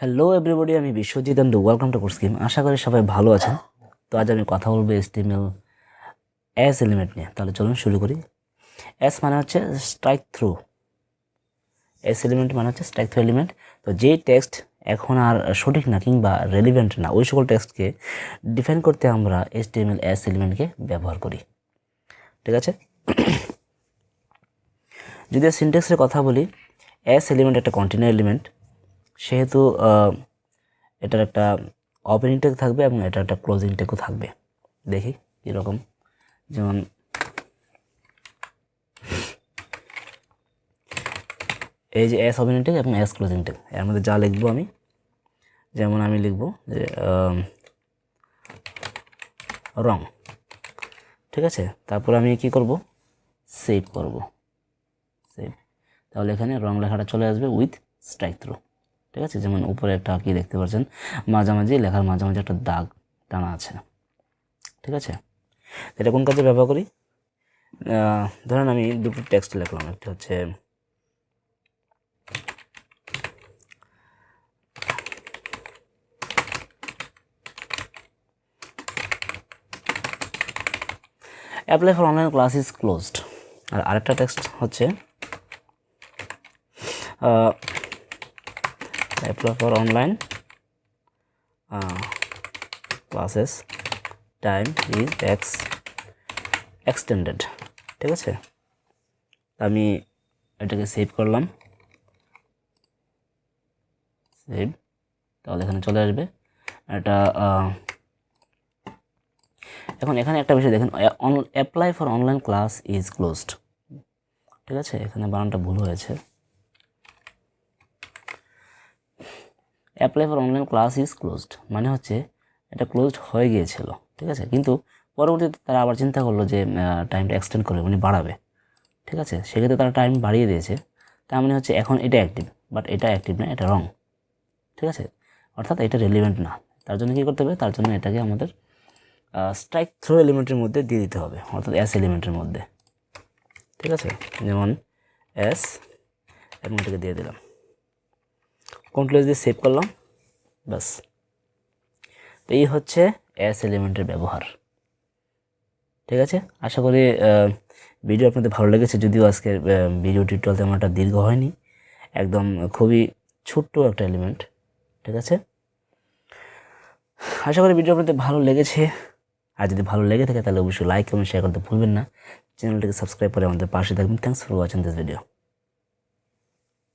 Hello everybody, আমি Biswajit and welcome to কোডস্কিম। আশা করি সবাই ভালো আছেন। তো আজ আমি কথা বলবো HTML5 এলিমেন্ট নিয়ে। তাহলে চলুন শুরু করি। এস মানে হচ্ছে স্ট্রাইক থ্রু, এস এলিমেন্ট মানে হচ্ছে স্ট্রাইক থ্রু এলিমেন্ট। তো যেই টেক্সট এখন আর সঠিক না কিংবা রেলিভেন্ট না, ওই সকল টেক্সটকে ডিফাইন করতে আমরা HTML5 এলিমেন্টকে ব্যবহার করি। ঠিক আছে, যদি সিনট্যাক্সের কথা বলি, এস এলিমেন্ট একটা কন্টিনিউ এলিমেন্ট, সেহেতু এটার একটা ওপেনিং ট্যাগ থাকবে এবং এটার একটা ক্লোজিং ট্যাগও থাকবে। দেখি কীরকম, যেমন এই যে এস ওপেনিং ট্যাগ এবং এস ক্লোজিং ট্যাগ, এর মধ্যে যা লিখবো আমি, যেমন আমি লিখবো যে রং। ঠিক আছে, তারপর আমি কি করব, সেভ করব, সেভ। তাহলে এখানে রং লেখাটা চলে আসবে উইথ স্ট্রাইক থ্রু। ঠিক আছে, যেমন উপরে একটা কি দেখতে পাচ্ছেন, মাঝামাঝি লেখার মাঝামাঝি একটা দাগ টানা আছে। ঠিক আছে, এটা কোন কাজে ব্যবহার করি? ধরেন আমি দুটো টেক্সট লিখলাম, একটা হচ্ছে apply for online class is closed, আর আরেকটা টেক্সট হচ্ছে apply for online classes time is extended. ঠিক আছে, আমি এটাকে সেভ করলাম, সেভ। তাহলে এখানে চলে আসবে এটা। এখন এখানে একটা বিষয় দেখেন, apply for online class is closed. ঠিক আছে, এখানে বানানটা ভুল হয়েছে, apply for online class is closed মানে হচ্ছে এটা ক্লোজড হয়ে গিয়েছিল। ঠিক আছে, কিন্তু পরবর্তীতে তারা আবার চিন্তা করলো যে টাইমটা এক্সটেন্ড করবে, মানে বাড়াবে। ঠিক আছে, সেক্ষেত্রে তারা টাইম বাড়িয়ে দিয়েছে। তার মানে হচ্ছে এখন এটা অ্যাক্টিভ, বাট এটা অ্যাক্টিভ না, এটা রং। ঠিক আছে, অর্থাৎ এটা রেলিভেন্ট না। তার জন্য কী করতে হবে, তার জন্য এটাকে আমাদের স্ট্রাইক থ্রু এলিমেন্টের মধ্যে দিয়ে দিতে হবে, অর্থাৎ এস এলিমেন্টের মধ্যে। ঠিক আছে, যেমন এস এবং এটাকে দিয়ে দিলাম, কন্ট্রোল দিয়ে সেভ করলাম, বাস। তো এই হচ্ছে এস এলিমেন্টের ব্যবহার। ঠিক আছে, আশা করি ভিডিও আপনাদের ভালো লেগেছে, যদিও আজকের ভিডিও টিউটোরিয়াল তেমন একটা দীর্ঘ হয়নি, একদম খুবই ছোট্ট একটা এলিমেন্ট। ঠিক আছে, আশা করি ভিডিও আপনাদের ভালো লেগেছে। আর যদি ভালো লেগে থাকে তাহলে অবশ্যই লাইক এবং শেয়ার করতে ভুলবেন না। চ্যানেলটিকে সাবস্ক্রাইব করে আমাদের পাশে থাকবেন। Thanks for watching this video.